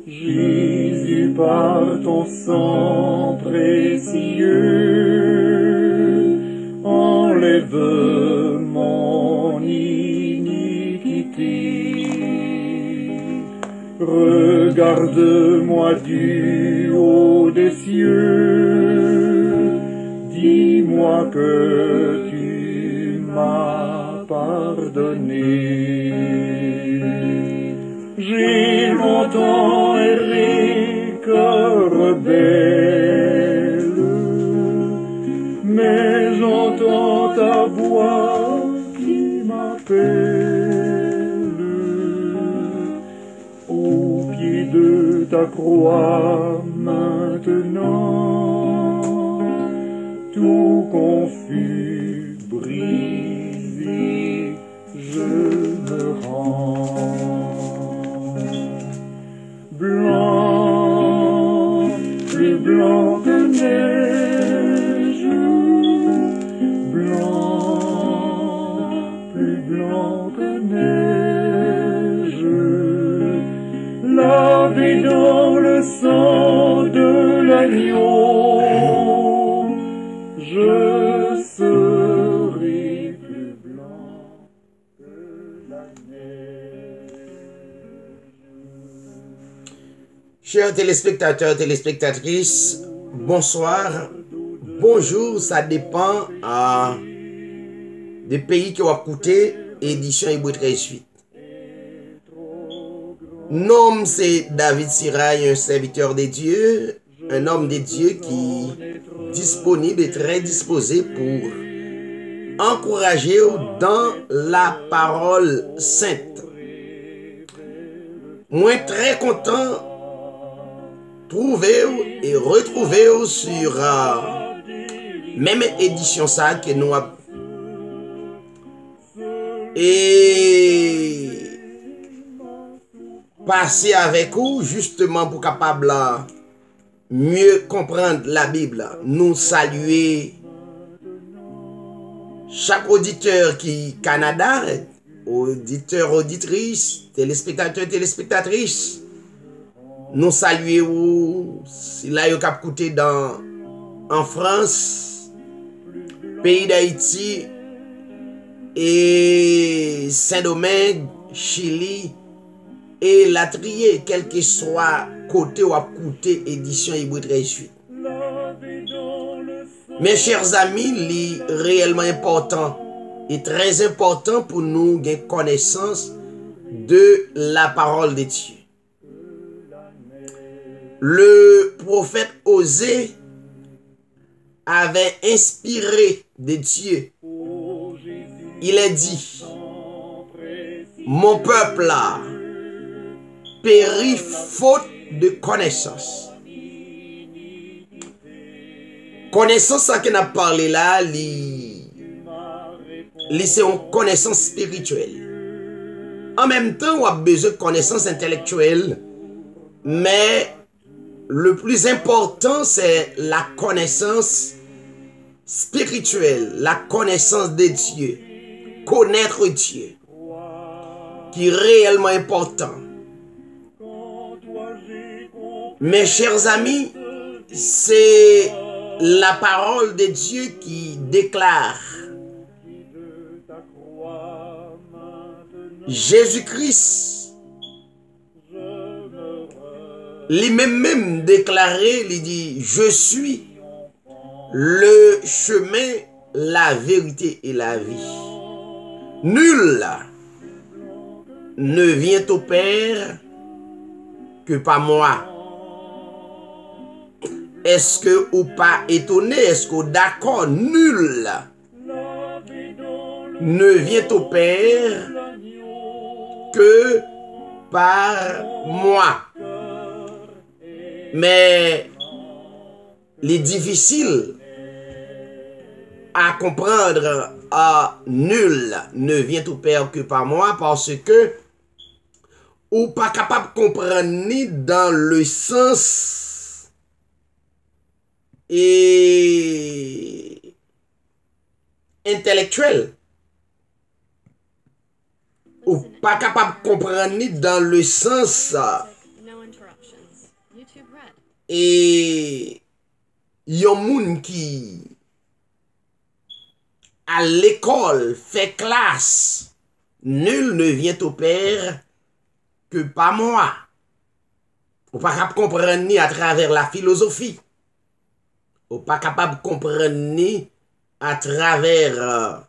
Jésus, par ton sang précieux, enlève mon iniquité. Regarde-moi du haut des cieux, dis-moi que tu m'as pardonné. J'ai longtemps erré, cœur rebelle, mais j'entends ta voix qui m'appelle. Au pied de ta croix maintenant, tout confus, brisé, je me rends. Blanc, plus blanc que neige, blanc, plus blanc que neige, lavé dans le sang de l'agneau, je serai plus blanc que la neige. Chers téléspectateurs, téléspectatrices, bonsoir, bonjour, ça dépend des pays qui ont écouté édition Hébreu 13.8. Nom c'est David Sirail, un serviteur de Dieu, un homme de Dieu qui est disponible et très disposé pour encourager dans la parole sainte. Moi très content trouver et retrouver sur même édition ça que nous avons. Et passer avec vous justement pour capable mieux comprendre la Bible. Nous saluer chaque auditeur qui Canada, auditeur, auditrice, téléspectateur, téléspectatrice. Nous saluons si là vous cap écouter en France, pays d'Haïti et Saint-Domingue, Chili et la trier, quel que soit côté ou à côté édition Hébreu 13.8. Mes chers amis, il est réellement important et très important pour nous gagner connaissance de la parole de Dieu. Le prophète Osée avait inspiré de Dieu. Il a dit, mon peuple a péri faute de connaissance. Connaissance, ça qu'on a parlé là, c'est une connaissance spirituelle. En même temps, on a besoin de connaissance intellectuelle, mais le plus important, c'est la connaissance spirituelle, la connaissance de Dieu, connaître Dieu, qui est réellement important. Mes chers amis, c'est la parole de Dieu qui déclare Jésus-Christ. Lui-même déclaré, il dit, je suis le chemin, la vérité et la vie. Nul ne vient au Père que par moi. Est-ce que ou pas étonné? Est-ce que d'accord? Nul ne vient au Père que par moi. Mais il est difficile à comprendre. Nul ne vient au Père que par moi, parce que ou pas capable de comprendre ni dans le sens et intellectuel, ou pas capable de comprendre ni dans le sens et yon moun qui à l'école fait classe, nul ne vient au Père que par moi. Ou pas capable de comprendre ni à travers la philosophie. Ou pas capable de comprendre ni à travers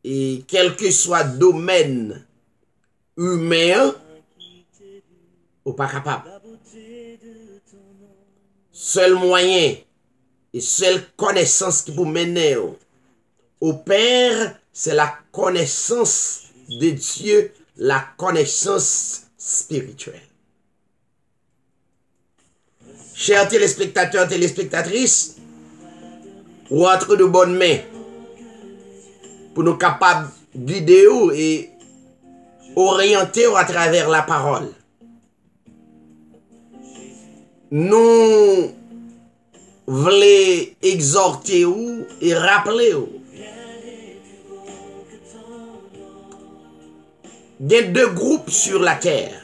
et quel que soit domaine humain, ou pas capable. Seul moyen et seule connaissance qui vous mener au Père, c'est la connaissance de Dieu, la connaissance spirituelle. Chers téléspectateurs, téléspectatrices, ou entre de bonnes mains, pour nous capables d'idées et orienter à travers la parole. Nous voulons exhorter ou et rappeler ou. Il y a deux groupes sur la terre.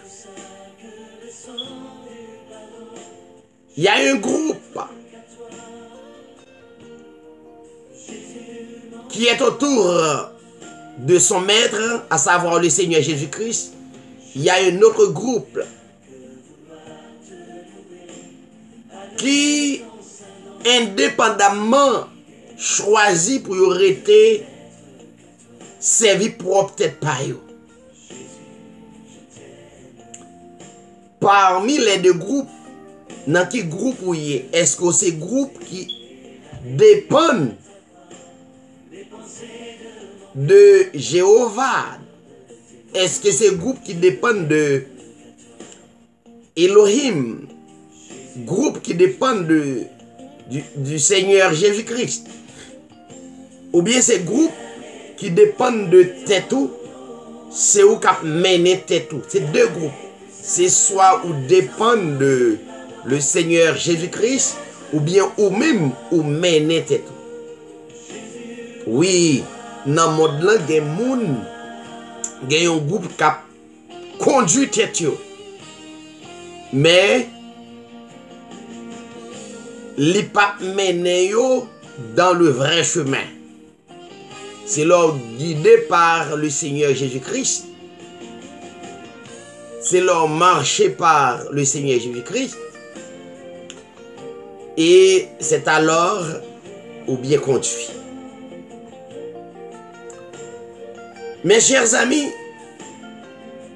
Il y a un groupe qui est autour de son maître, à savoir le Seigneur Jésus-Christ. Il y a un autre groupe qui, indépendamment, choisit pour y rester servi propre peut-être par eux. Parmi les deux groupes, dans quel groupe vous y est-ce que c'est groupe qui dépendent de Jéhovah? Est-ce que c'est groupe qui dépendent de Elohim? Groupe qui dépendent du Seigneur Jésus-Christ? Ou bien c'est groupe qui dépendent de Tétou? C'est où qu'a mené Tétou? C'est deux groupes. C'est soit ou dépendent de le Seigneur Jésus-Christ, ou bien ou même ou mené Tétou. Oui, dans le monde là, il y a un groupe qui a conduit Tétou. Mais li pas mené dans le vrai chemin. C'est leur guidé par le Seigneur Jésus-Christ. C'est leur marché par le Seigneur Jésus-Christ. Et c'est alors ou bien conduit. Mes chers amis,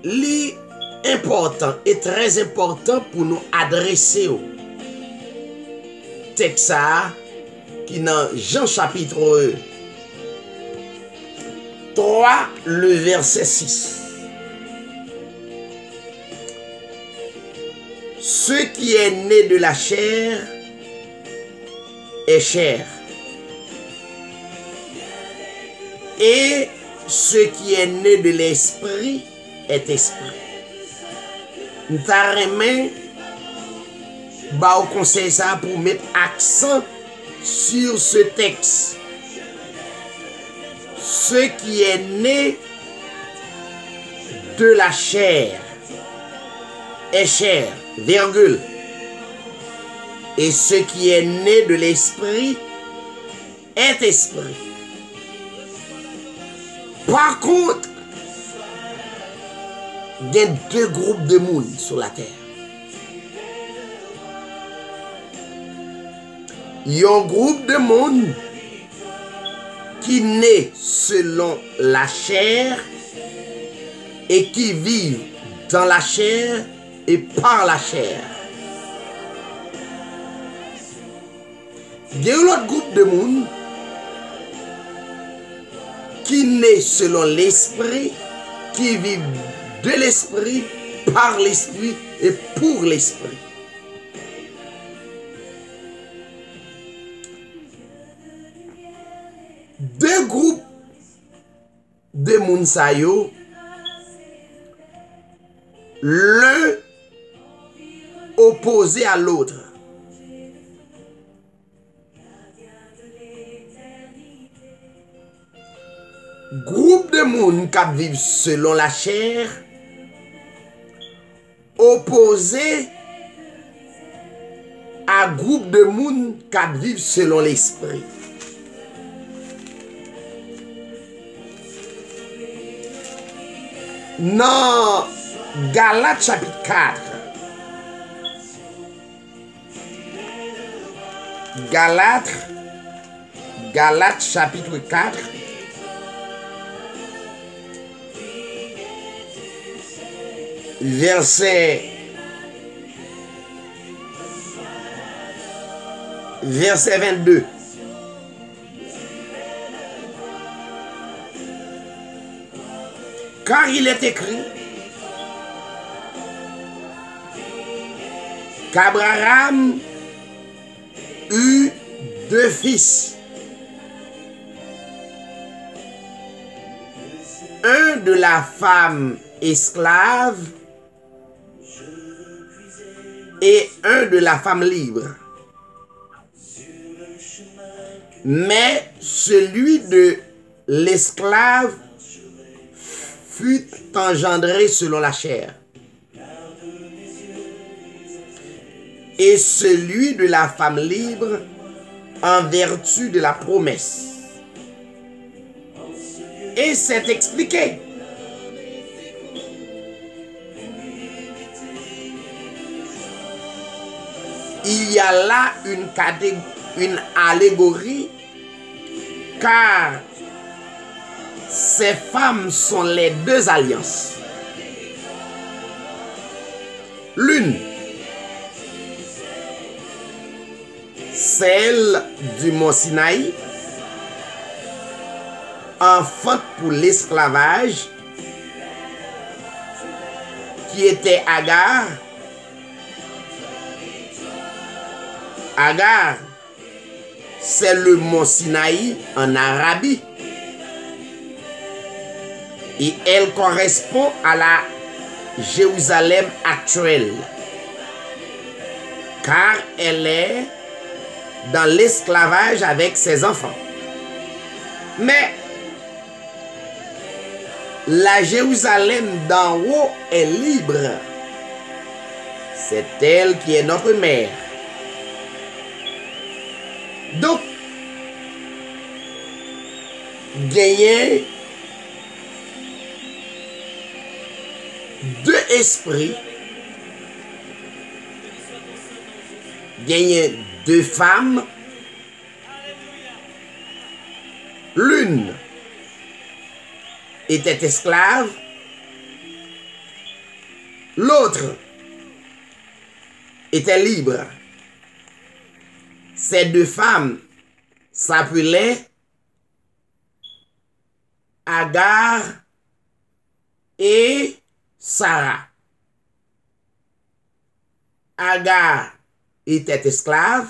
l'important est très important pour nous adresser au texte qui dans Jean chapitre 3, le verset 6. Ce qui est né de la chair est chair. Et ce qui est né de l'esprit est esprit. Nous t'arrêtons au conseil ça pour mettre accent sur ce texte. Ce qui est né de la chair est chair, virgule. Et ce qui est né de l'esprit est esprit. Par contre, il y a deux groupes de monde sur la terre. Il y a un groupe de monde qui naît selon la chair et qui vivent dans la chair et par la chair. Il y a un autre groupe de monde qui naît selon l'esprit, qui vivent de l'esprit, par l'esprit et pour l'esprit. Deux groupes de Mounsayo, l'un opposé à l'autre. Groupe de monde qui vivent selon la chair, opposé à groupe de monde qui vivent selon l'esprit. Dans Galates chapitre 4, Galates chapitre 4, verset 22. Car il est écrit qu'Abraham eut 2 fils. Un de la femme esclave et un de la femme libre. Mais celui de l'esclave fut engendré selon la chair, et celui de la femme libre en vertu de la promesse. Et c'est expliqué. Il y a là une allégorie, car ces femmes sont les 2 alliances. L'une, celle du mont Sinaï, enfant pour l'esclavage, qui était Agar. Agar, c'est le mont Sinaï en Arabie. Et elle correspond à la Jérusalem actuelle, car elle est dans l'esclavage avec ses enfants. Mais la Jérusalem d'en haut est libre. C'est elle qui est notre mère. Donc, gagner 2 esprits, gagner 2 femmes, l'une était esclave, l'autre était libre. Ces 2 femmes s'appelaient Agar et Sarah. Agar était esclave,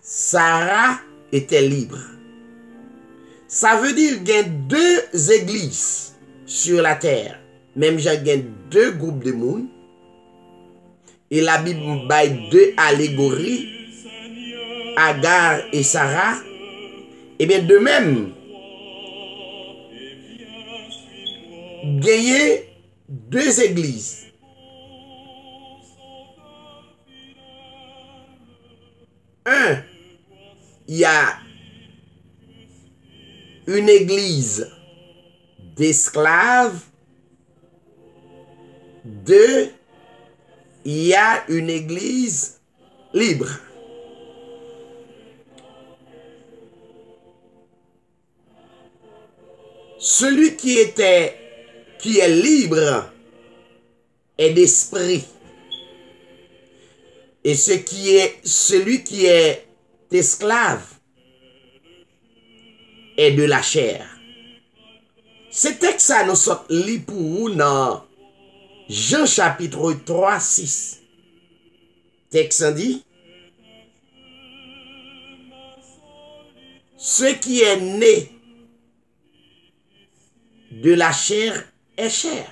Sarah était libre. Ça veut dire qu'il y a 2 églises sur la terre. Même il y a 2 groupes de monde. Et la Bible baille 2 allégories, Agar et Sarah. Et bien de même, gagner 2 églises. Un, il y a une église d'esclaves. 2, il y a une église libre. Celui qui est libre est d'esprit. Et celui qui est esclave est de la chair. Ce texte ça nous sort li pour vous dans Jean chapitre 3, 6. Texte dit: ce qui est né de la chair est chair.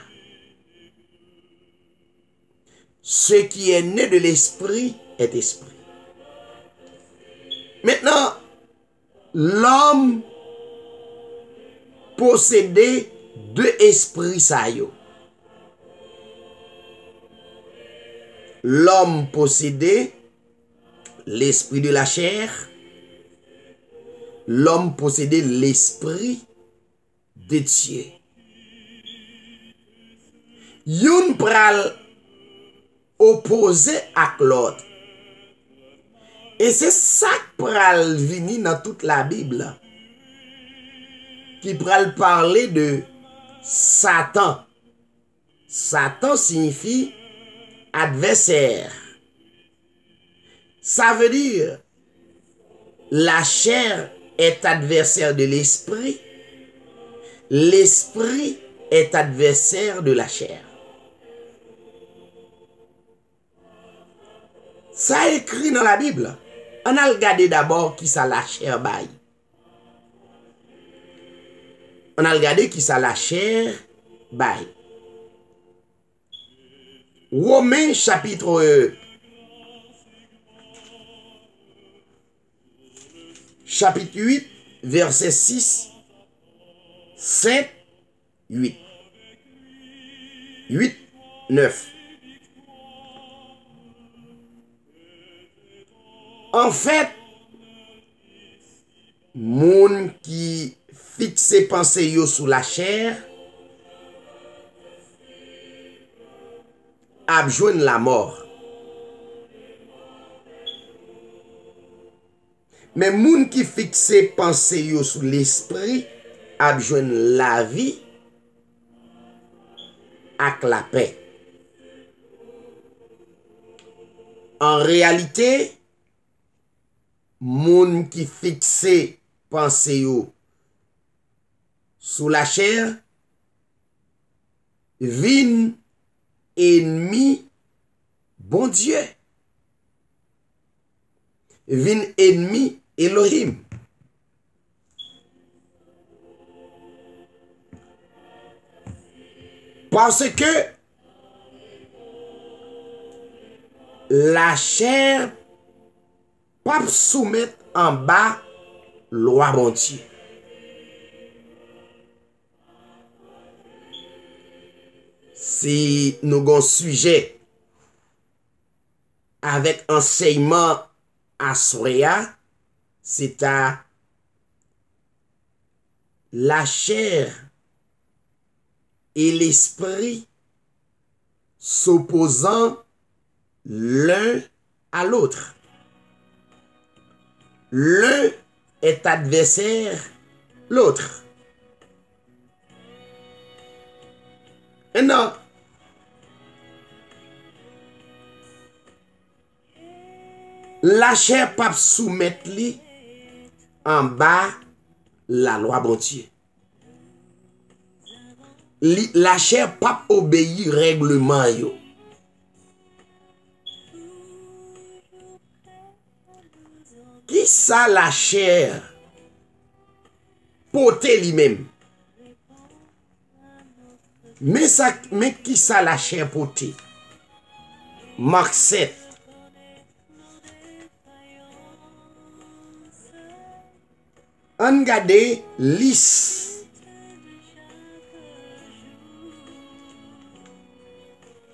Ce qui est né de l'esprit est esprit. Maintenant, l'homme possédait 2 esprits ça yo. l'homme possédait l'esprit de la chair, l'homme possédait l'esprit de Dieu. Yon pral opposé à l'autre. Et c'est ça qui pral vini dans toute la Bible. Qui pral parler de Satan. Satan signifie adversaire. Ça veut dire la chair est adversaire de l'esprit. L'esprit est adversaire de la chair. Ça écrit dans la Bible. On a regardé d'abord qui ça la chair baille. On a regardé qui ça la chair baille. Romains chapitre 8, verset 6, 7, 8. 8, 9. En fait, moun qui fixe pensée yo sous la chair a joindre la mort. Mais moun qui fixe pensée yo sous l'esprit a joindre la vie avec la paix. En réalité, moun qui fixe pensée yo sous la chair vin ennemi bon Dieu. Vin ennemi Elohim. Parce que la chair pas soumettre en bas loi bon Dieu. Si nous avons un sujet avec enseignement à Soya, c'est à la chair et l'esprit s'opposant l'un à l'autre. L'un est adversaire l'autre. Et non. La chair pas soumettre li en bas la loi bon Dieu. La chair pas obéir règlement yo. Qui ça la chair porter lui-même? Mais qui ça la chair porter? Marc 7. On regarde liste.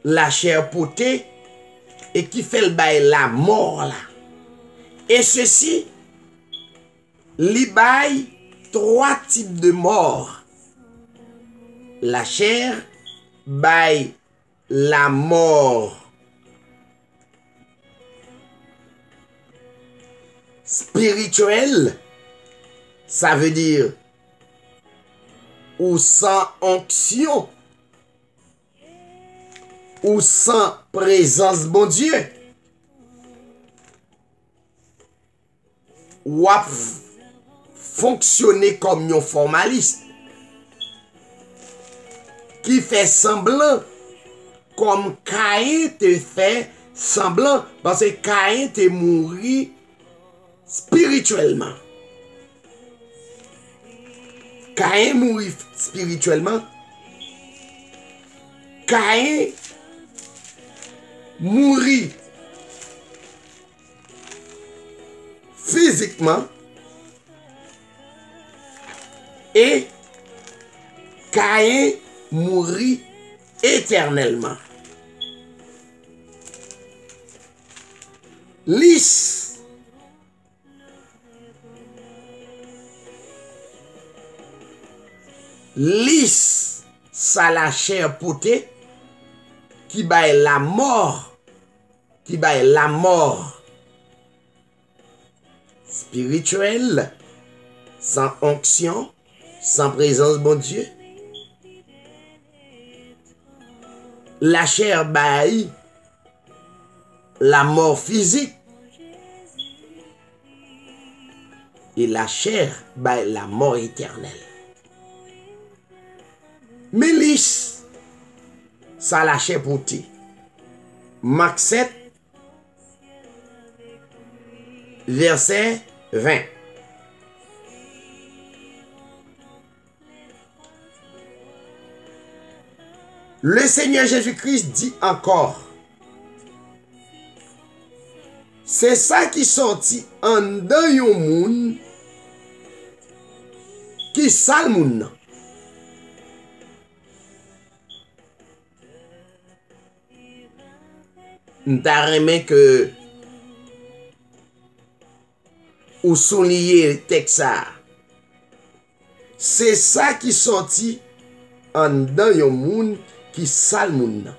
La chair portée et qui fait le bail la mort là. Et ceci, li bail 3 types de mort. La chair bail la mort spirituelle. Ça veut dire ou sans onction ou sans présence bon Dieu. Ou à fonctionner comme un formaliste qui fait semblant comme Caïn te fait semblant parce que Caïn te mouru spirituellement. Caïn mourit spirituellement. Caïn mourit physiquement et Caïn mourit éternellement. lisse. Lisse, ça la chair potée qui baille la mort, spirituelle, sans onction, sans présence bon Dieu. La chair baille la mort physique et la chair baille la mort éternelle. Mais lisse, ça la chair potée. Marc 7, verset 20. Le Seigneur Jésus-Christ dit encore, c'est ça qui sorti en dedans yon moun qui sale moun nan. M'ta remen que ou souligner texte ça. C'est ça qui sorti en dedans yon moun qui sale moun nan.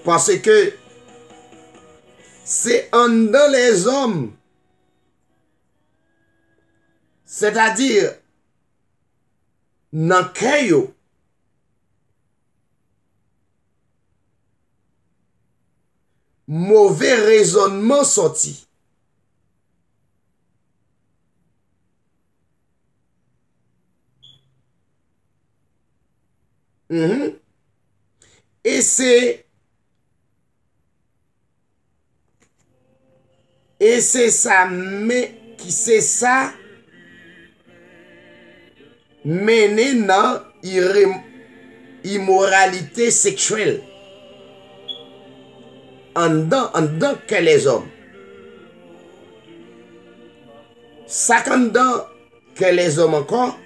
Parce que c'est en dedans les hommes, c'est-à-dire nan kè yo, mauvais raisonnement sorti. Et c'est ça, mais qui c'est ça mené dans immoralité sexuelle en dedans que les hommes. Ça qu'en dedans que les hommes encore,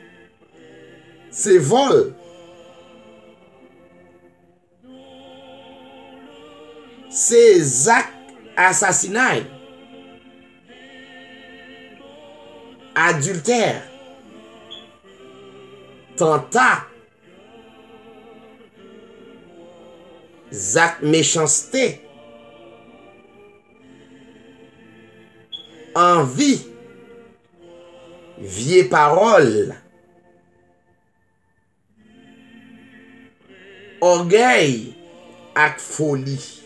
c'est vol. C'est actes assassinat, adultère, tentat, actes méchanceté, envie, vieille parole, orgueil ak folie.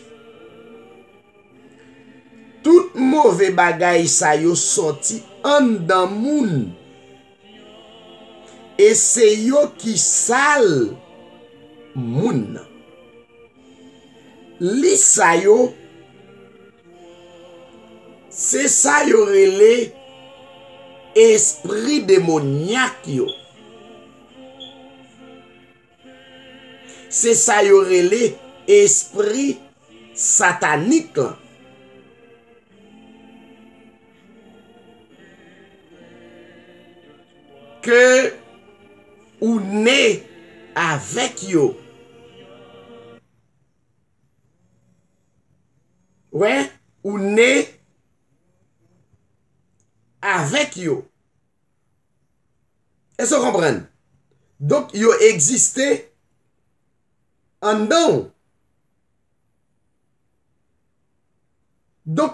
Tout mauvais bagay sa yo sorti en dan moun. Et c'est yo qui sale moun. Li sa yo, c'est ça yo relé esprit démoniaque yo. C'est ça yo relé esprit satanique là. Que ou né avec yo. Ouais, ou né avec yo. Est-ce que vous comprenez? Donc, yo existé en dedans. Donc,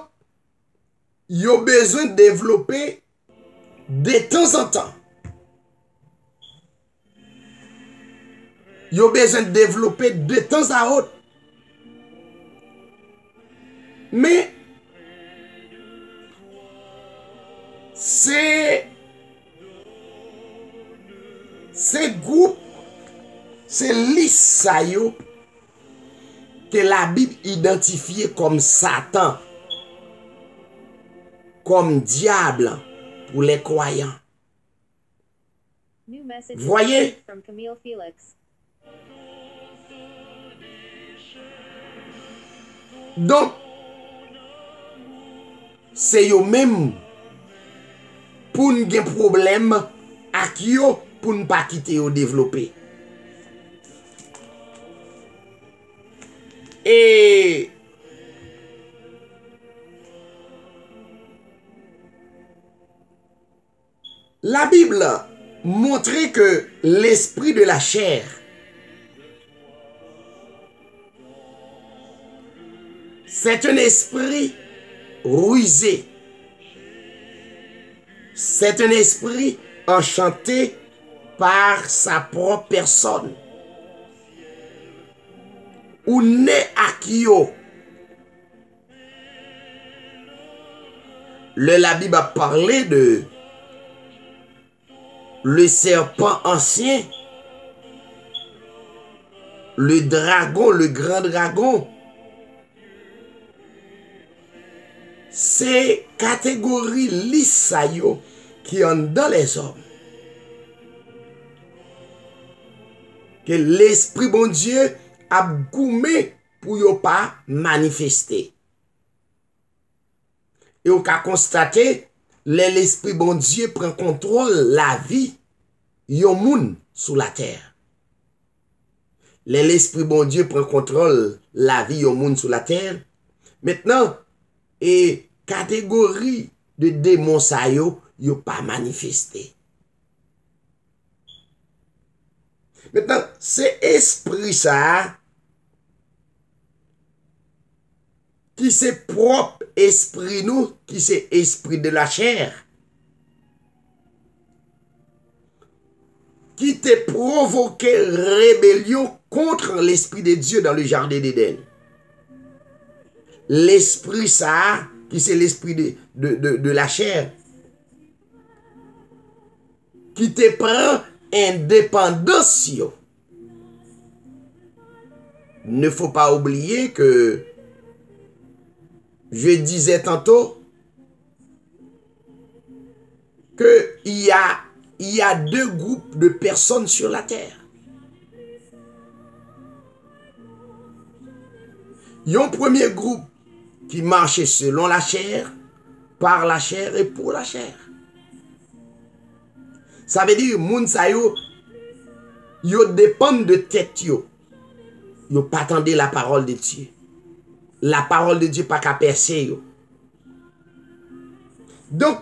yo besoin de développer de temps en temps. Yo besoin de développer de temps à autre. Mais c'est groupe, c'est liste que la Bible identifie comme Satan, comme diable pour les croyants. Voyez? Donc, c'est yo même pour nous gen problème ak yo pour ne pas quitter yo développer. Et La Bible montrait que l'esprit de la chair, c'est un esprit rusé. C'est un esprit enchanté par sa propre personne. Ou né à Kyo. La Bible a parlé de le serpent ancien, le dragon, le grand dragon. C'est catégorie lissayo qui ont dans les hommes. Que l'esprit bon Dieu a goumé pour ne pas manifester. Et on a constaté, l'esprit bon Dieu prend contrôle la vie yon moun sous la terre. L'esprit bon Dieu prend contrôle la vie yon moun sous la terre. Maintenant, et catégorie de démons sa yo pas manifesté. Maintenant, c'est esprit ça qui c'est propre esprit nous, qui c'est esprit de la chair, qui t'a provoqué rébellion contre l'esprit de Dieu dans le jardin d'Éden. L'esprit ça, qui c'est l'esprit de la chair, qui te prend indépendance. Ne faut pas oublier que je disais tantôt que il y a deux groupes de personnes sur la terre. Il y a un premier groupe qui marche selon la chair, par la chair et pour la chair. Ça veut dire moun sa yo dépend de tête yo. Yo pas attendez la parole de Dieu. La parole de Dieu pas qu'à percer yo. Donc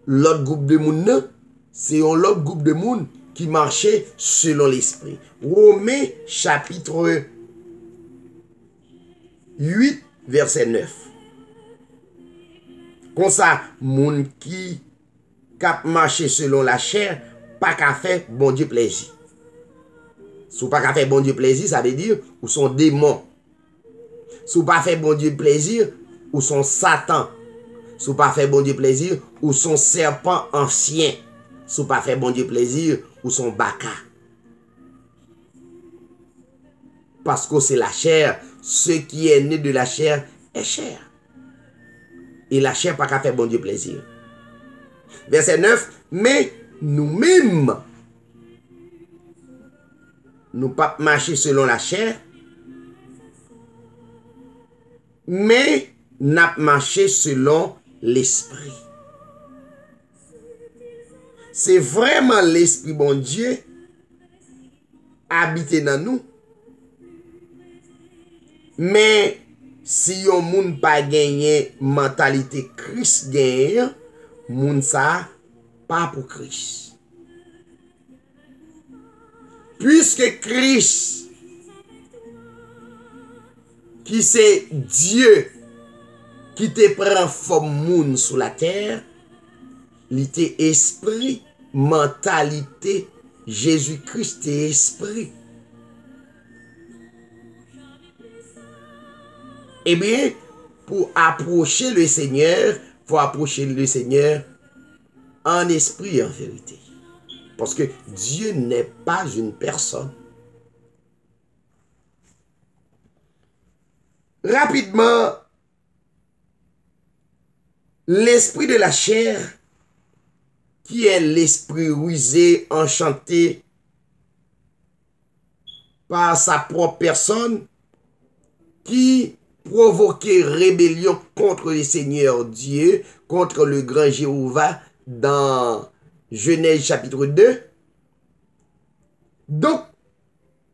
l'autre groupe de moun c'est un autre groupe de moun qui marchait selon l'esprit. Romains chapitre 8 verset 9. Comme ça moun qui cap marcher selon la chair, pas qu'à faire bon Dieu plaisir. Si pas qu'à faire bon Dieu plaisir, ça veut dire ou son démon. Si pas faire bon Dieu plaisir, ou son Satan. Si pas faire bon Dieu plaisir, ou son serpent ancien. Si pas faire bon Dieu plaisir, ou son baka. Parce que c'est la chair, ce qui est né de la chair est chair. Et la chair pas qu'à faire bon Dieu plaisir. Verset 9, mais nous-mêmes, nous pas marcher selon la chair, mais nous marcher selon l'esprit. C'est vraiment l'esprit bon Dieu habité dans nous. Mais si yon moun pas gagné mentalité Christ gagne, moun sa pas pour Christ. Puisque Christ, qui c'est Dieu, qui te prend forme moun sur la terre, il était esprit, mentalité, Jésus-Christ est esprit. Eh bien, pour approcher le Seigneur, il faut approcher le Seigneur en esprit et en vérité. Parce que Dieu n'est pas une personne. Rapidement, l'esprit de la chair, qui est l'esprit rusé, enchanté par sa propre personne, qui provoquait rébellion contre le Seigneur Dieu, contre le grand Jéhovah dans Genèse chapitre 2. Donc,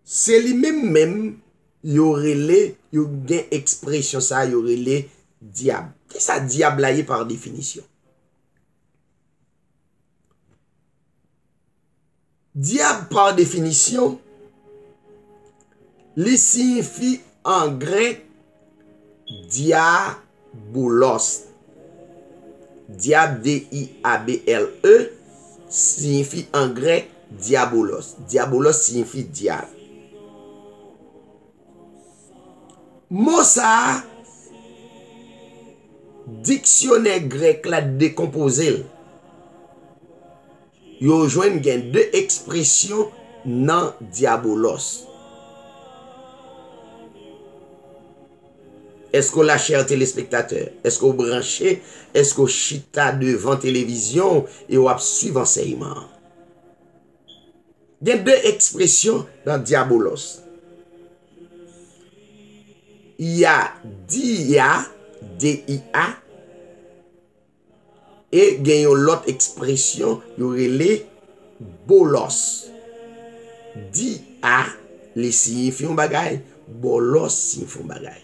c'est lui-même, il y aurait les, il y a une expression ça, il y aurait les diables. Qu'est-ce que ça diable là par définition? Diable, par définition, il signifie en grec diabolos. Diable, D-I-A-B-L-E, signifie en grec diabolos. Diabolos signifie diable. Mot ça, dictionnaire grec la décomposé. Yo joine gen deux expressions nan diabolos. Est-ce qu'on la chère téléspectateur? Est-ce qu'on branché? Est-ce qu'on chita devant télévision et on suivre enseignement? Il y a deux expressions dans diabolos. Il y a dia, D-I-A, et il y a l'autre expression, il y aurait les bolos. Dia, les signifie un bagay, bolos signifie un bagay.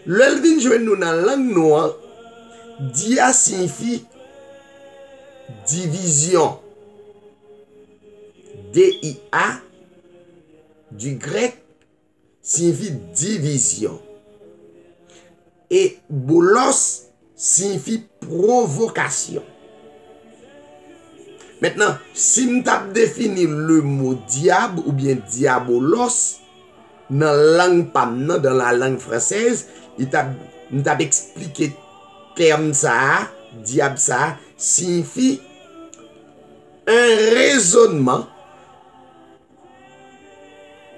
L'elvin joue nous dans la langue noire, dia signifie division. D-I-A, du grec, signifie division. Et bolos signifie provocation. Maintenant, si nous avons défini le mot diable ou bien diabolos, dans la langue pamna, dans la langue française, nous avons expliqué terme ça, diable ça, signifie un raisonnement,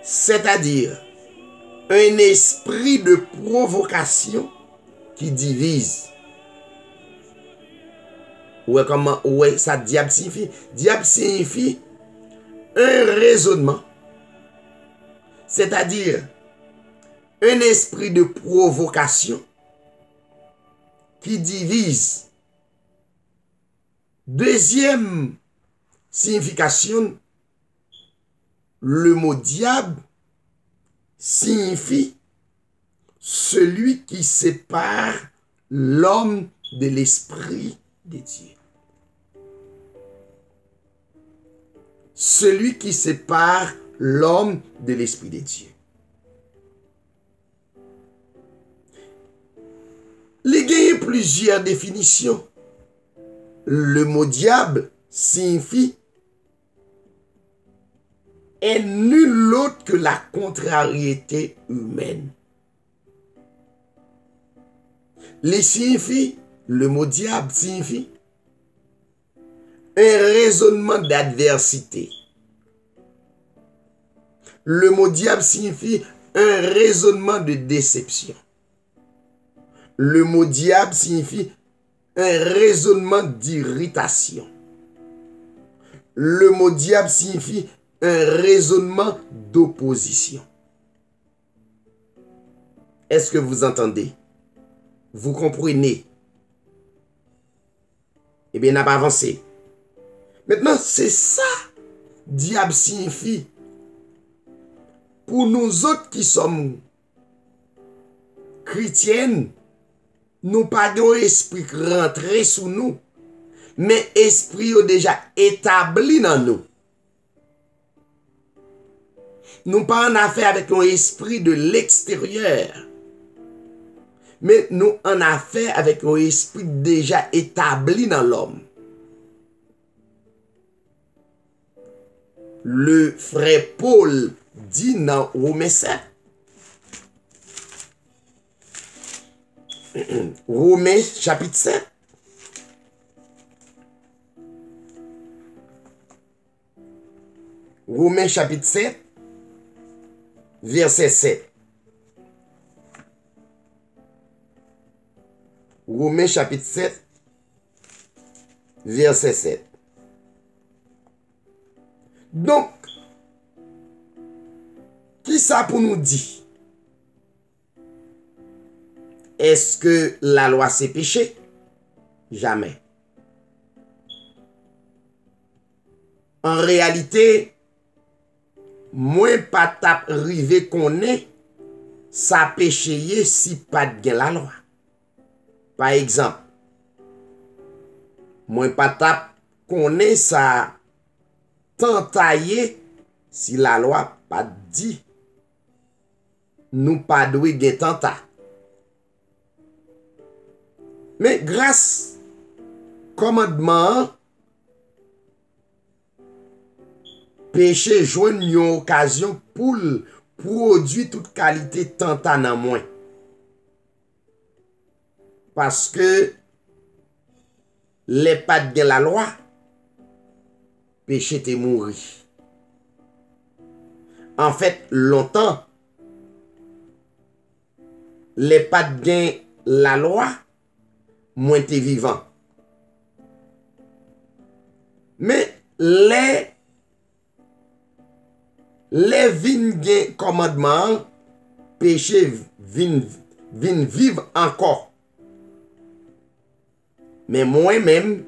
c'est-à-dire un esprit de provocation qui divise. Ouais, comment, ouais, ça diable signifie? Diable signifie un raisonnement, c'est-à-dire un esprit de provocation qui divise. Deuxième signification, le mot diable signifie celui qui sépare l'homme de l'esprit de Dieu. Celui qui sépare l'homme de l'esprit de Dieu. Il y a plusieurs définitions. Le mot diable signifie est nul autre que la contrariété humaine. Le mot diable signifie un raisonnement d'adversité. Le mot diable signifie un raisonnement de déception. Le mot diable signifie un raisonnement d'irritation. Le mot diable signifie un raisonnement d'opposition. Est-ce que vous entendez? Vous comprenez? Eh bien, on n'a pas avancé. Maintenant, c'est ça, diable signifie. Pour nous autres qui sommes chrétiennes, nous pas un esprit rentré sous nous, mais esprit déjà établi dans nous. Nous pas en affaire avec un esprit de l'extérieur, mais nous en affaire avec un esprit déjà établi dans l'homme. Le frère Paul dit dans Romains 7, Romains chapitre 7, Romains chapitre 7, verset 7. Romains chapitre 7, verset 7. Donc, qui ça pour nous dire? Est-ce que la loi c'est péché? Jamais. En réalité, moins pas tap rivé qu'on est, ça péché si pas de la loi. Par exemple, moins pas tap qu'on est ça tentailler si la loi pas dit nous pas doué gen tenta. Mais grâce commandement péché joine une occasion pour produire toute qualité tenta nan moins. Parce que les pas de la loi, péché t'est mouri. En fait, longtemps, les pas de la loi, moins t'es vivant. Mais les vin gen commandement, péché vin vivre encore. Mais moi-même,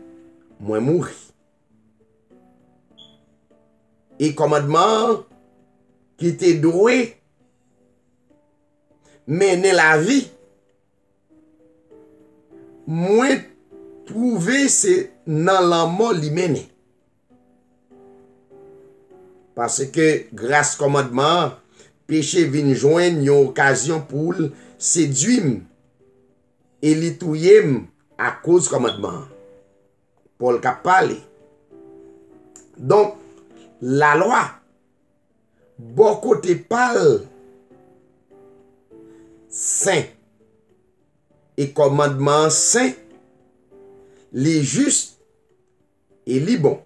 moi mouri. Et commandement qui était doué mener la vie, moi trouvé c'est dans la mort li mène. Parce que grâce commandement, péché vient joindre une occasion pour séduire et li touyer à cause commandement. Paul a parlé. Donc, la loi, beaucoup te parle saint et commandement saint, les justes et les bons.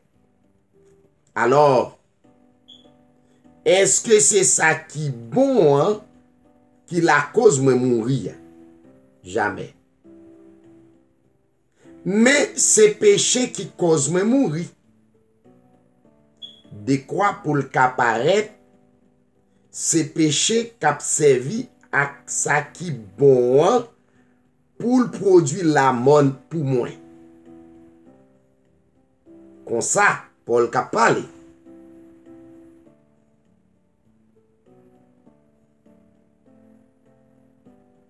Alors, est-ce que c'est ça qui bon, hein, qui la cause me mourir? Jamais. Mais c'est péché qui cause me mourir. De quoi pour le cas paraître, c'est péché qui a servi à ça qui bon, hein, pour produire la mort pour moi. Comme ça, Paul a parlé.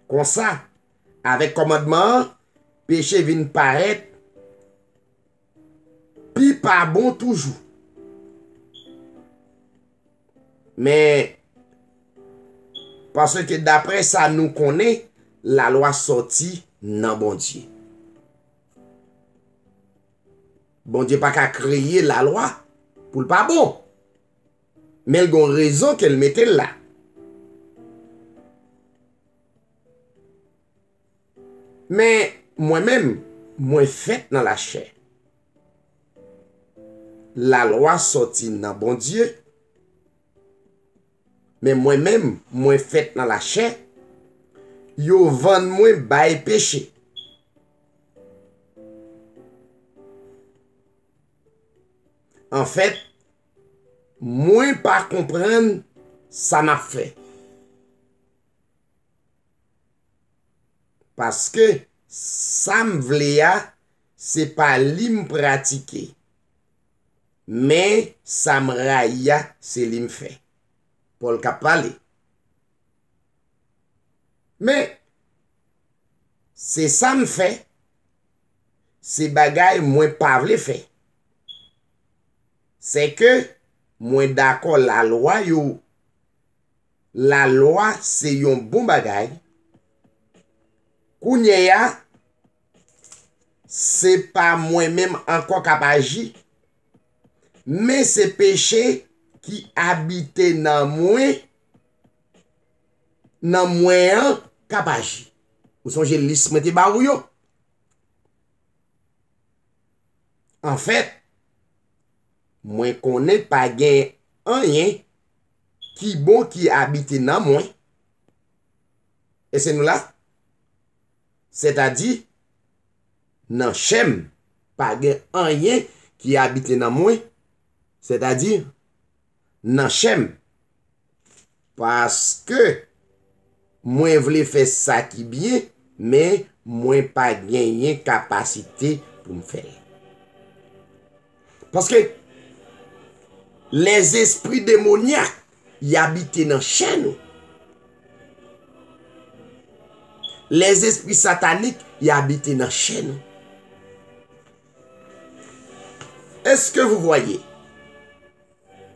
Comme ça, avec commandement, péché vient paraître, puis pas bon toujours. Mais, parce que d'après ça, nous connaît, la loi sortie nan bon Dieu. Bon Dieu pas qu'à créer la loi pour le pas bon. Mais elle a une raison qu'elle mettait là. Mais moi-même, moi fait dans la chair. La loi sorti dans bon Dieu. Mais moi-même, moi fait dans la chair. Yo vend moi bay péché. En fait, moi pas comprendre ça m'a fait. Parce que ça me vle c'est pas lim pratiquer. Mais ça me raya, c'est lim fait. Paul a parlé. Mais c'est ça me fait. C'est bagay moi pas vle fait. C'est que moi d'accord la loi yo. La loi c'est yon bon bagay. Kounya, c'est pas moi-même encore capable, mais c'est péché qui habite dans moi capable. Vous songez l'isme de barouyo? En fait, moi connais pas gen rien qui bon qui habite dans moi. Et c'est nous là. C'est-à-dire, nan chem, pas gen rien qui habite dans moi. C'est-à-dire, nan chem. Parce que, moi vle faire ça qui bien, mais moi pas gagné capacité pour me faire. Parce que, les esprits démoniaques, y habitent dans chem. Les esprits sataniques, y habitent dans chaîne. Est-ce que vous voyez?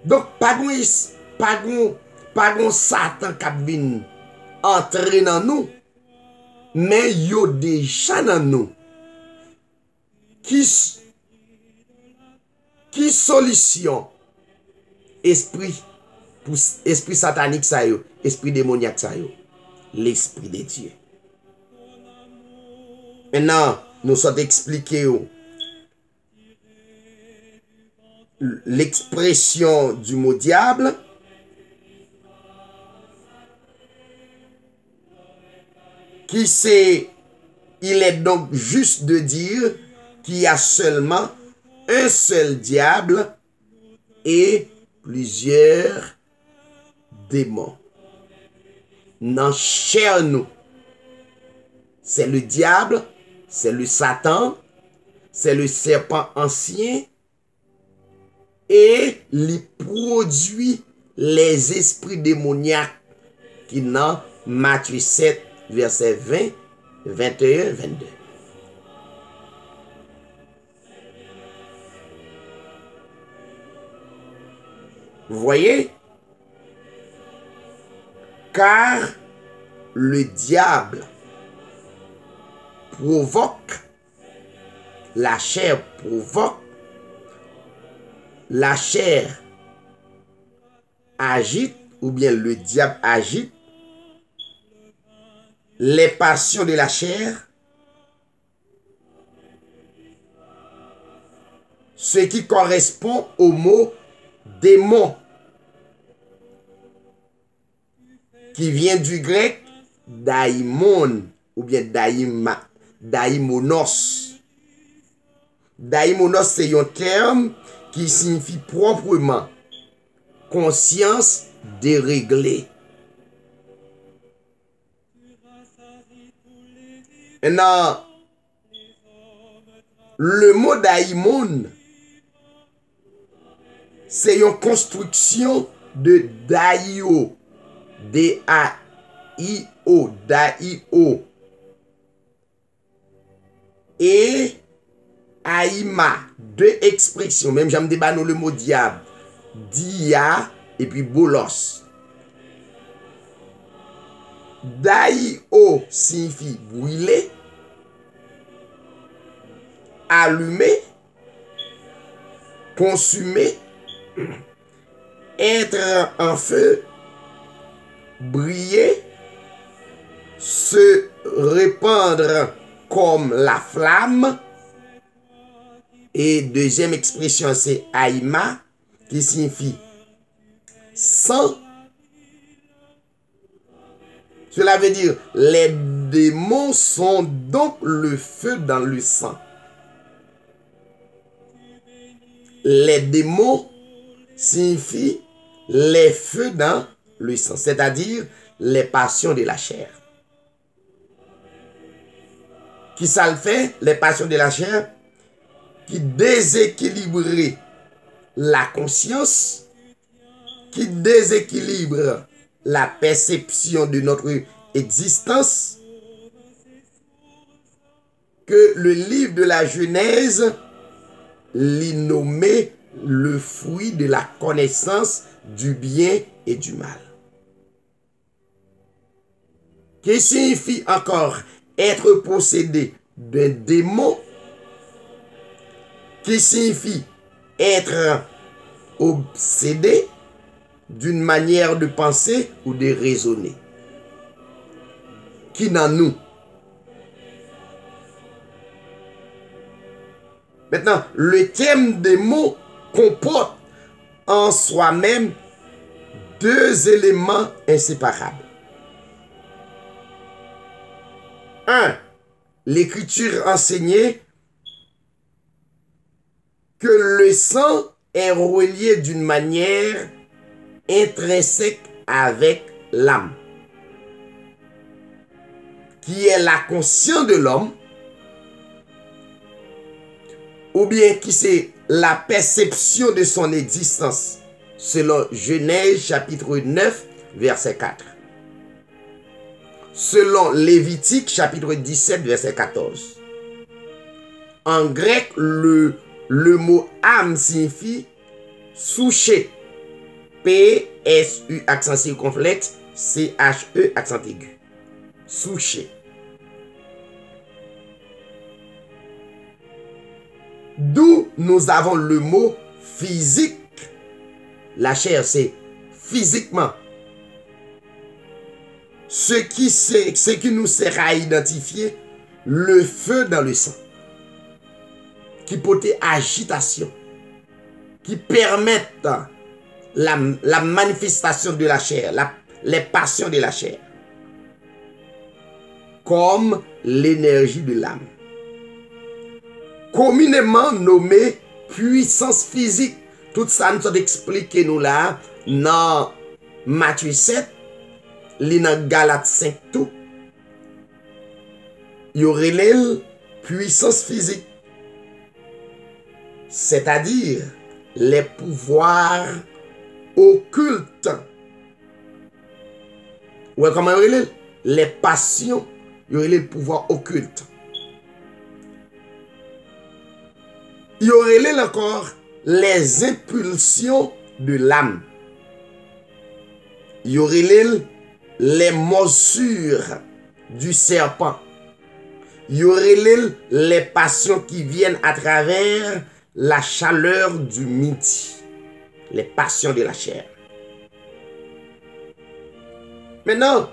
Donc, pas gon Satan qui vient entrer dans nous, mais yo déjà dans nous. Qui solution esprit pour esprit satanique ça yo, esprit démoniaque ça yo, l'esprit de Dieu. Maintenant, nous sommes expliqués l'expression du mot diable. Il est donc juste de dire qu'il y a seulement un seul diable et plusieurs démons. Dans chair nous, c'est le diable, c'est le Satan, c'est le serpent ancien et il produit les esprits démoniaques qui dans Matthieu 7, verset 20, 21, 22. Vous voyez? Car le diable provoque, la chair provoque, la chair agite, ou bien le diable agite les passions de la chair, ce qui correspond au mot démon, qui vient du grec daimon, ou bien daimonos. Daimonos, c'est un terme qui signifie proprement conscience déréglée. Maintenant, le mot daimon, c'est une construction de daio, D-A-I-O, daio, et aïma, deux expressions, même j'aime débattre le mot diable, dia et puis bolos. Daio signifie brûler, allumer, consumer, être en feu, briller, se répandre comme la flamme. Et deuxième expression, c'est aïma, qui signifie sang. Cela veut dire, les démons sont donc le feu dans le sang. Les démons signifient les feux dans le sang, c'est-à-dire les passions de la chair. Qui ça le fait, les passions de la chair? Qui déséquilibrerait la conscience, qui déséquilibre la perception de notre existence, que le livre de la Genèse l'y nommé le fruit de la connaissance du bien et du mal. Qui signifie encore être possédé d'un démon, qui signifie être obsédé d'une manière de penser ou de raisonner. Qui dans nous? Maintenant, le thème des mots comporte en soi-même deux éléments inséparables. Un, l'écriture enseignait que le sang est relié d'une manière intrinsèque avec l'âme, qui est la conscience de l'homme, ou bien qui c'est la perception de son existence, selon Genèse chapitre 9, verset 4. Selon Lévitique chapitre 17, verset 14. En grec, le mot âme signifie souché, P-S-U accent circonflexe, C-H-E accent aigu. Souché. D'où nous avons le mot physique. La chair, c'est physiquement. Ce qui nous sert à identifier le feu dans le sang. Qui porte agitation. Qui permettent la manifestation de la chair, les passions de la chair. Comme l'énergie de l'âme. Communément nommée puissance physique. Tout ça nous a expliqué nous là dans Matthieu 7, dans Galates 5 tout. Il y aurait la puissance physique. C'est-à-dire les pouvoirs occultes. Ouais, comment il y aurait les passions, il y aurait les pouvoirs occultes. Il y aurait encore les impulsions de l'âme. Il y aurait les morsures du serpent. Il y aurait les passions qui viennent à travers la chaleur du midi. Les passions de la chair. Maintenant,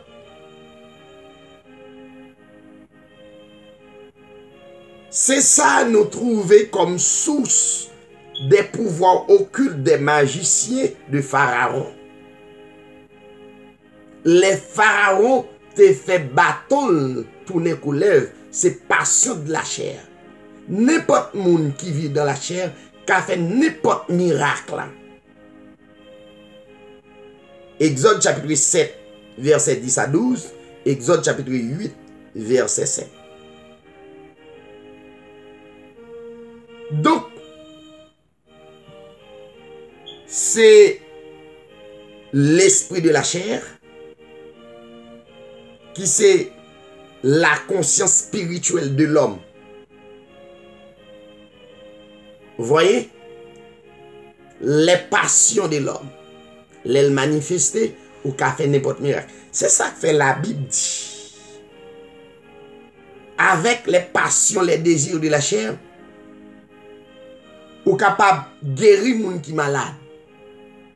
c'est ça nous trouver comme source des pouvoirs occultes des magiciens de Pharaon. Les pharaons te fait bâton tourner couleuvre, c'est passion de la chair. N'importe monde qui vit dans la chair, qui a fait n'importe miracle. Exode chapitre 7, verset 10 à 12, Exode chapitre 8, verset 7. Donc, c'est l'esprit de la chair qui c'est la conscience spirituelle de l'homme. Vous voyez? Les passions de l'homme. Les manifester ou qu'a fait n'importe miracle. C'est ça que fait la Bible dit. Avec les passions, les désirs de la chair, ou capable de guérir les gens qui sont malades.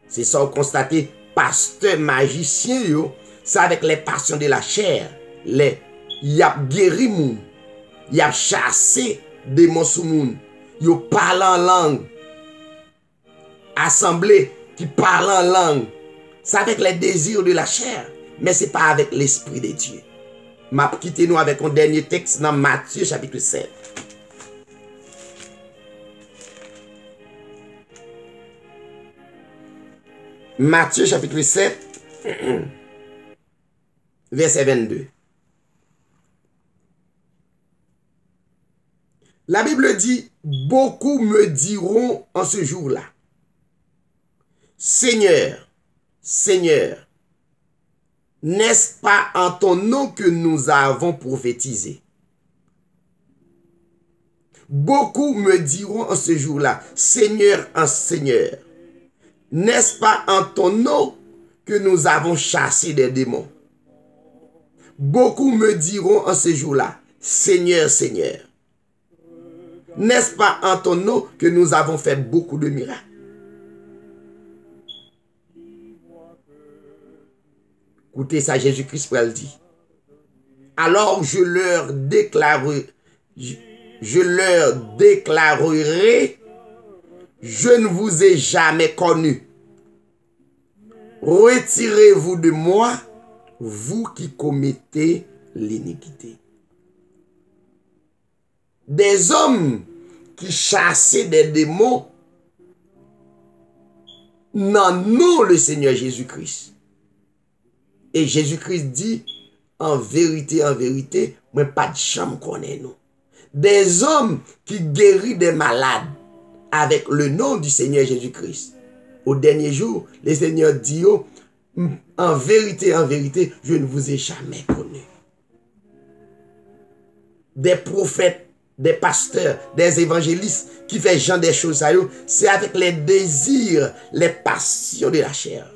C'est ça qu'on constate, pasteur, magicien, c'est avec les passions de la chair. Il a guéri les gens. Il a chassé des démons sur les gens. Il parle en langue. Assemblée qui parle en langue. C'est avec les désirs de la chair. Mais ce n'est pas avec l'esprit de Dieu. Je quitte nous avec un dernier texte dans Matthieu chapitre 7. Matthieu chapitre 7, verset 22. La Bible dit, beaucoup me diront en ce jour-là, Seigneur, Seigneur, n'est-ce pas en ton nom que nous avons prophétisé? Beaucoup me diront en ce jour-là, Seigneur, Seigneur, n'est-ce pas en ton nom que nous avons chassé des démons? Beaucoup me diront en ce jour-là, Seigneur, Seigneur, n'est-ce pas en ton nom que nous avons fait beaucoup de miracles? Écoutez ça, Jésus-Christ le dit. Alors je leur déclarerai, je ne vous ai jamais connu. Retirez-vous de moi, vous qui commettez l'iniquité. Des hommes qui chassaient des démons n'en ont le Seigneur Jésus-Christ. Et Jésus-Christ dit, en vérité, moi pas de chambre connaît nous. Des hommes qui guérissent des malades avec le nom du Seigneur Jésus-Christ. Au dernier jour, le Seigneur dit, en vérité, je ne vous ai jamais connu. Des prophètes des pasteurs, des évangélistes qui font genre des choses, c'est avec les désirs, les passions de la chair.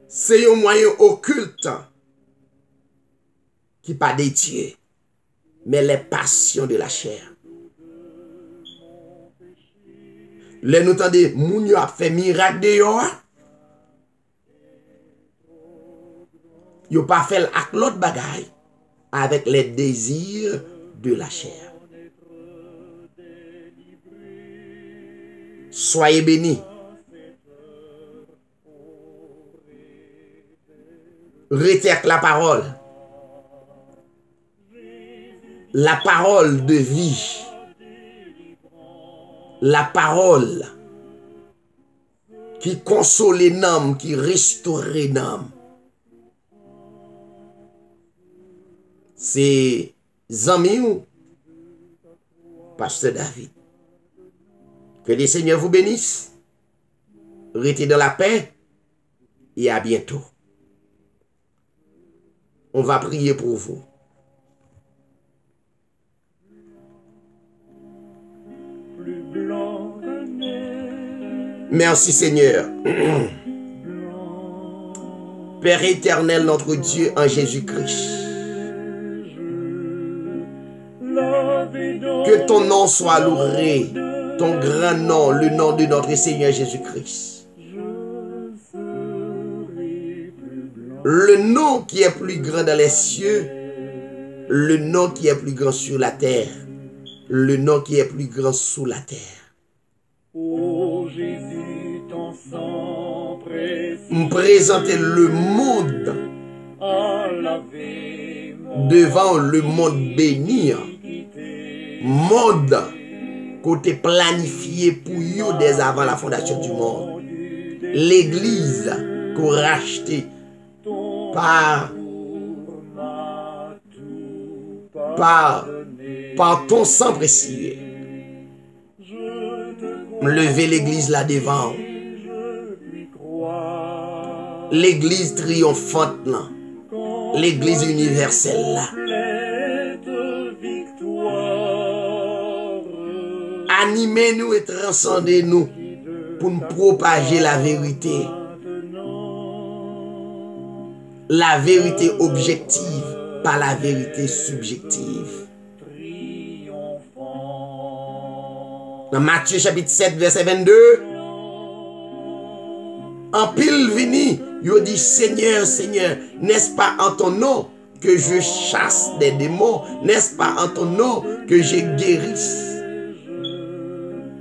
C'est un moyen occulte qui pas des dieux, mais les passions de la chair. Les nous entendez, moun yo a fait miracle de yo, yo pas fait avec l'autre bagaille, avec les désirs de la chair. Soyez bénis. Rétère la parole. La parole de vie. La parole qui console l'âme, qui restaure l'âme. C'est amis ou Pasteur David. Que le Seigneur vous bénisse. Restez dans la paix et à bientôt. On va prier pour vous. Merci Seigneur. Père éternel, notre Dieu en Jésus-Christ. Que ton nom soit loué, ton grand nom, le nom de notre Seigneur Jésus-Christ. Le nom qui est plus grand dans les cieux, le nom qui est plus grand sur la terre, le nom qui est plus grand sous la terre. Ô Jésus, ton sang précieux, Me présenter le monde à laver mon devant le monde béni, iniquité. monde côté planifié pour you dès avant la fondation du monde. L'église qu'on racheté par ton sang précieux. Lever l'église là devant. L'église triomphante là. L'église universelle là. Animez-nous et transcendez-nous pour nous propager la vérité. La vérité objective, pas la vérité subjective. Dans Matthieu chapitre 7, verset 22, en pile vini, il dit Seigneur, Seigneur, n'est-ce pas en ton nom que je chasse des démons? N'est-ce pas en ton nom que je guérisse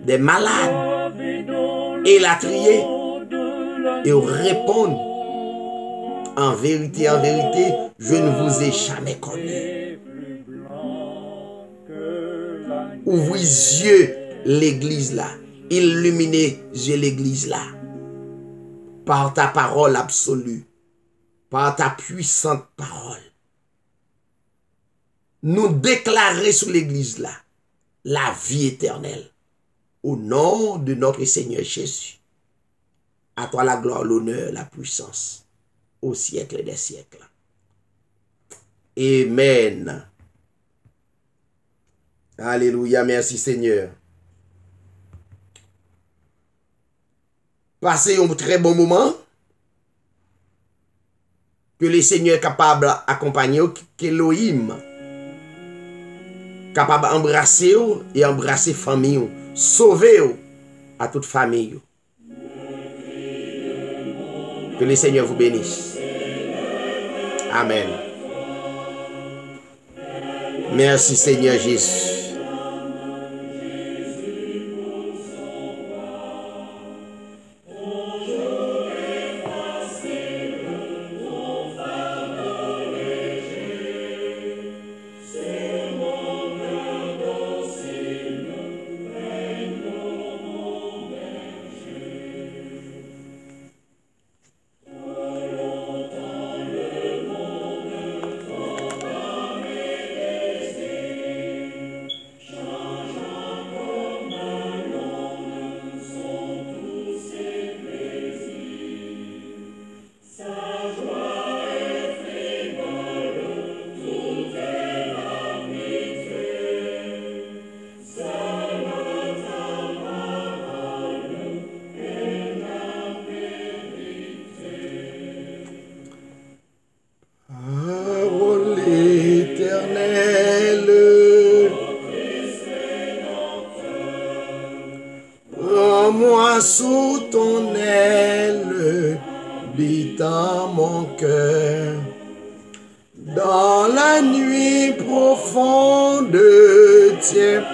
des malades? Et il a crié et répond en vérité, je ne vous ai jamais connu. Ouvrez yeux l'église là. Illuminez yeux l'église là. Par ta parole absolue. Par ta puissante parole. Nous déclarer sur l'église là la vie éternelle. Au nom de notre Seigneur Jésus. À toi la gloire, l'honneur, la puissance. Au siècle des siècles. Amen. Alléluia, merci Seigneur. Passez un très bon moment. Que le Seigneur est capable d'accompagner, qu'Elohim capable d'embrasser et embrasser famille, sauver à toute famille. Que le Seigneur vous bénisse. Amen. Merci Seigneur Jésus. Prends-moi sous ton aile, habite en mon cœur. Dans la nuit profonde, tiens.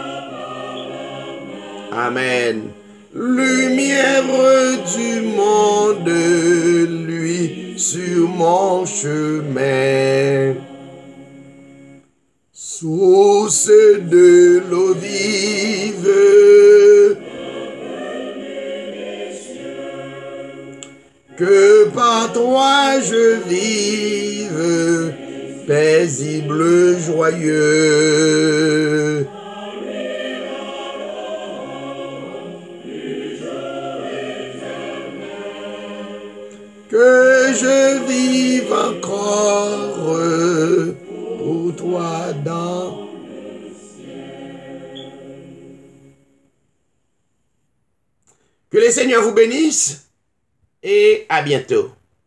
Amen. Lumière du monde, lui sur mon chemin. Source de l'eau vive, que par toi je vive, paisible, joyeux. Que je vive encore pour toi dans. Que le Seigneur vous bénisse et à bientôt.